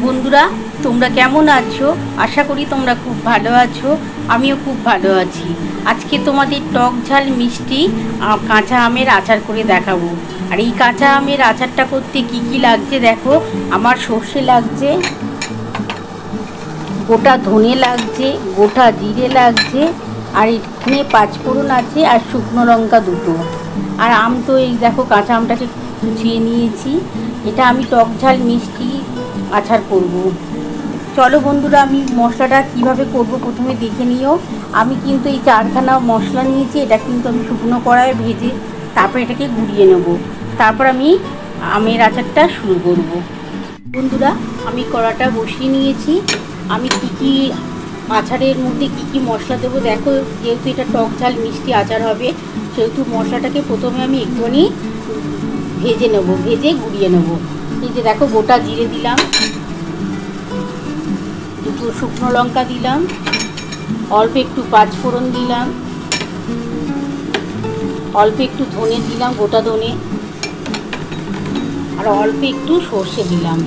বন্ধুরা তোমরা কেমন আছো? আশা করি তোমরা খুব ভালো আছো। আমিও খুব ভালো আছি। আজকে তোমাদের টক ঝাল মিষ্টি কাঁচা আমের আচার করে দেখাবো। আর এই কাঁচা আমের আচারটা করতে কি কি লাগছে দেখো। আমার সর্ষে লাগছে, গোটা ধনে লাগছে, গোটা জিরে লাগছে, আর এখানে পাঁচফোড়ন আছে, আর শুকনো লঙ্কা দুটো। আর আম তো এই দেখো কাঁচা আমটাকে কুচিয়ে নিয়েছি। এটা আমি টক ঝাল মিষ্টি আচার করব। চলো বন্ধুরা, আমি মশলাটা কিভাবে করব প্রথমে দেখে নিও। আমি কিন্তু এই 4খানা মশলা নিয়েছি। এটা কিন্তু আমি শুকনো কড়াইয়ে ভেজে তারপর এটাকে গুঁড়িয়ে নেব। তারপর আমি আমের আচারটা শুরু করব। বন্ধুরা, আমি কড়াটা বসিয়ে নিয়েছি। আমি কী আচারের মধ্যে কি মশলা দেবো দেখো। যেহেতু এটা টক ঝাল মিষ্টি আচার হবে, সেহেতু মশলাটাকে প্রথমে আমি একটুখানি ভেজে নেব, ভেজে গুঁড়িয়ে নেব। এই যে দেখো, গোটা জিরে দিলাম, দুটো শুকনো লঙ্কা দিলাম, অল্প একটু পাঁচফোড়ন দিলাম, অল্প একটু ধনে দিলাম, গোটা ধনে, আর অল্প একটু সর্ষে দিলাম।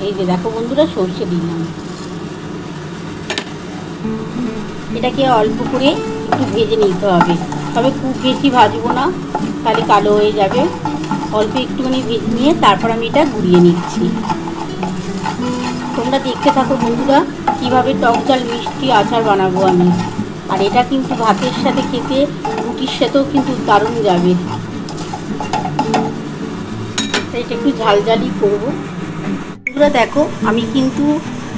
এই যে দেখো বন্ধুরা, সর্ষে দিলাম। এটাকে অল্প করে একটু ভেজে নিতে হবে, তবে খুব বেশি ভাজবো না, তাহলে কালো হয়ে যাবে। অল্প একটুখানি ভেজে নিয়ে তারপর আমি এটা গুঁড়িয়ে নিচ্ছি। তোমরা দেখতে থাকো বন্ধুরা, কীভাবে টক ঝাল মিষ্টি আচার বানাবো আমি। আর এটা কিন্তু ভাতের সাথে খেতে, রুটির সাথেও কিন্তু দারুণ যাবে। এটা একটু ঝালঝালি করবো। বন্ধুরা দেখো, আমি কিন্তু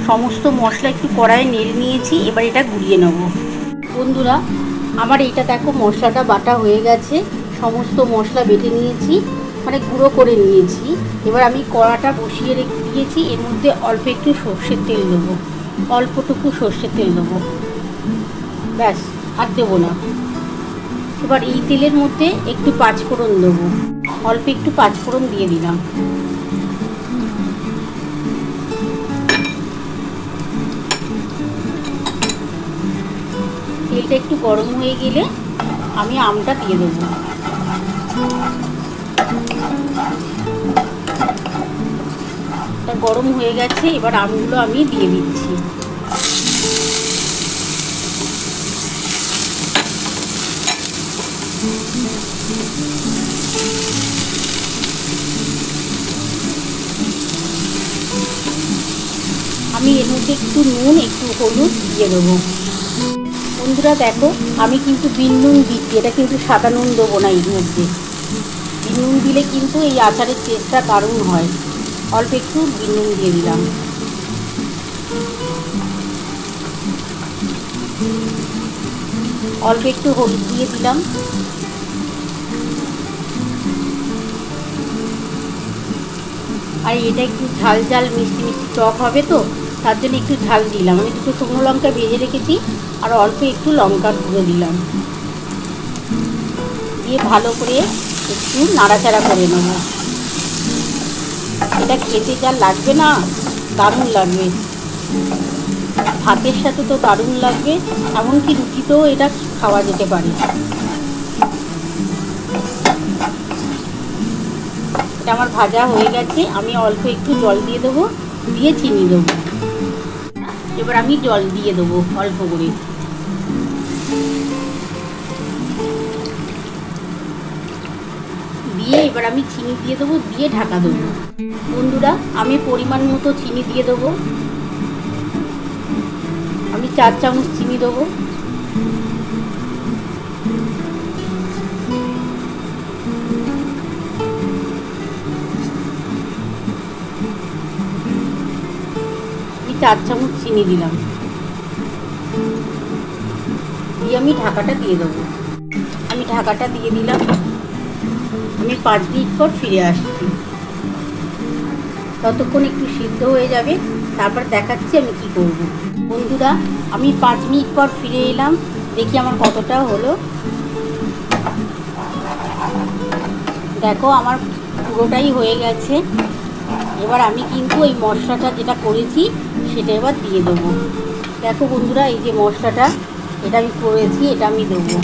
সমস্ত মশলা একটু কড়াইয়ে নেড়ে নিয়েছি। এবার এটা গুঁড়িয়ে নেব। বন্ধুরা, আমার এইটা দেখো মশলাটা বাটা হয়ে গেছে। সমস্ত মশলা বেটে নিয়েছি, মানে গুঁড়ো করে নিয়েছি। এবার আমি কড়াটা বসিয়ে রেখে দিয়েছি। এর মধ্যে অল্প একটু সর্ষের তেল দেবো, অল্পটুকু সর্ষের তেল দেবো, ব্যাস, আর দেবো না। এবার এই তেলের মধ্যে একটু পাঁচফোড়ন দেবো, অল্প একটু পাঁচফোড়ন দিয়ে দিলাম। তেলটা একটু গরম হয়ে গেলে আমি আমটা দিয়ে দেবো। এটা গরম হয়ে গেছে, এবার আমগুলো আমি দিয়ে দিচ্ছি। আমি এর মধ্যে একটু নুন, একটু হলুদ দিয়ে দেবো। বন্ধুরা দেখো, আমি কিন্তু বিন নুন দিচ্ছি, এটা কিন্তু সাদা নুন দেবো না এর মধ্যে। বিন নুন দিলে কিন্তু এই আচারের টেস্টটা দারুণ হয়। অল্প একটু বিন নুন দিয়ে দিলাম। অল্প একটু হলুদ দিয়ে দিলাম। আর এটা একটু ঝাল ঝাল মিষ্টি মিষ্টি টক হবে তো, তার জন্য একটু ঝাল দিলাম। আমি দুটো শুকনো লঙ্কা ভেজে রেখেছি, আর অল্প একটু লঙ্কার গুঁড়ো দিলাম। দিয়ে ভালো করে একটু নাড়াচাড়া করে নেব। এটা খেতে যা লাগবে না, দারুণ লাগবে। ভাতের সাথে তো দারুণ লাগবে, এমনকি রুটিতেও এটা খাওয়া যেতে পারে। এটা আমার ভাজা হয়ে গেছে। আমি অল্প একটু জল দিয়ে দেবো, দিয়ে চিনি দেবো। এবার আমি জল দিয়ে দেবো অল্প করে। দিয়ে এবার আমি চিনি দিয়ে দেবো, দিয়ে ঢাকা দেবো। বন্ধুরা, আমি পরিমাণ মতো চিনি দিয়ে দেবো। আমি 4 চামচ চিনি দেবো। আমি 4 চামচ চিনি দিলাম। দিয়ে আমি ঢাকাটা দিয়ে দেবো। আমি ঢাকাটা দিয়ে দিলাম। আমি 5 মিনিট পর ফিরে আসছি। ততক্ষণ একটু সিদ্ধ হয়ে যাবে, তারপর দেখাচ্ছি আমি কি করব। বন্ধুরা, আমি 5 মিনিট পর ফিরে এলাম। দেখি আমার কতটা হলো। দেখো, আমার পুরোটাই হয়ে গেছে। এবার আমি কিন্তু এই মশলাটা যেটা করেছি সেটা এবার দিয়ে দেবো। দেখো বন্ধুরা, এই যে মশলাটা এটা আমি করেছি, এটা আমি দেবো।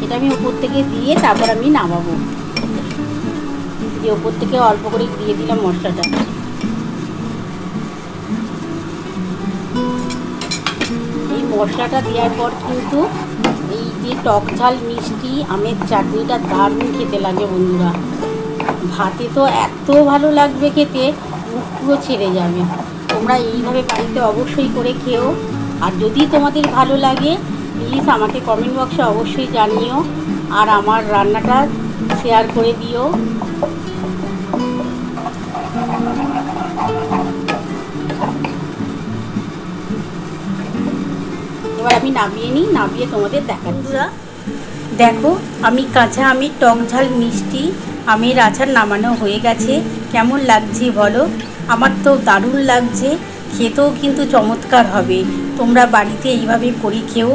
এটা আমি উপর থেকে দিয়ে তারপর আমি নামাবো। দিয়ে ওপর থেকে অল্প করে দিয়ে দিলাম মশলাটা। মশলাটা দেওয়ার পর কিন্তু এই যে টক ঝাল মিষ্টি আমের চাটনিটা দারুণ খেতে লাগে বন্ধুরা। ভাতে তো এত ভালো লাগবে খেতে, মুখ পুরো ছেড়ে যাবে। তোমরা এইভাবে বাড়িতে অবশ্যই করে খেও। আর যদি তোমাদের ভালো লাগে প্লিজ আমাকে কমেন্ট বক্সে অবশ্যই জানিও, আর আমার রান্নাটা শেয়ার করে দিও। এবার আমি নামিয়ে নিই, নামিয়ে তোমাদের দেখাচ্ছি। দেখো আমি কাঁচা আমের টক ঝাল মিষ্টি আমের আচার নামানো হয়ে গেছে। কেমন লাগছে বলো? আমার তো দারুণ লাগছে, খেতেও কিন্তু চমৎকার হবে। তোমরা বাড়িতে এইভাবে করে খেও।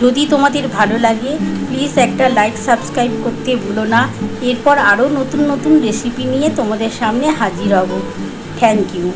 যদি তোমাদের ভালো লাগে প্লিজ একটা লাইক সাবস্ক্রাইব করতে ভুলো না। এরপর আরও নতুন নতুন রেসিপি নিয়ে তোমাদের সামনে হাজির হব। Thank you.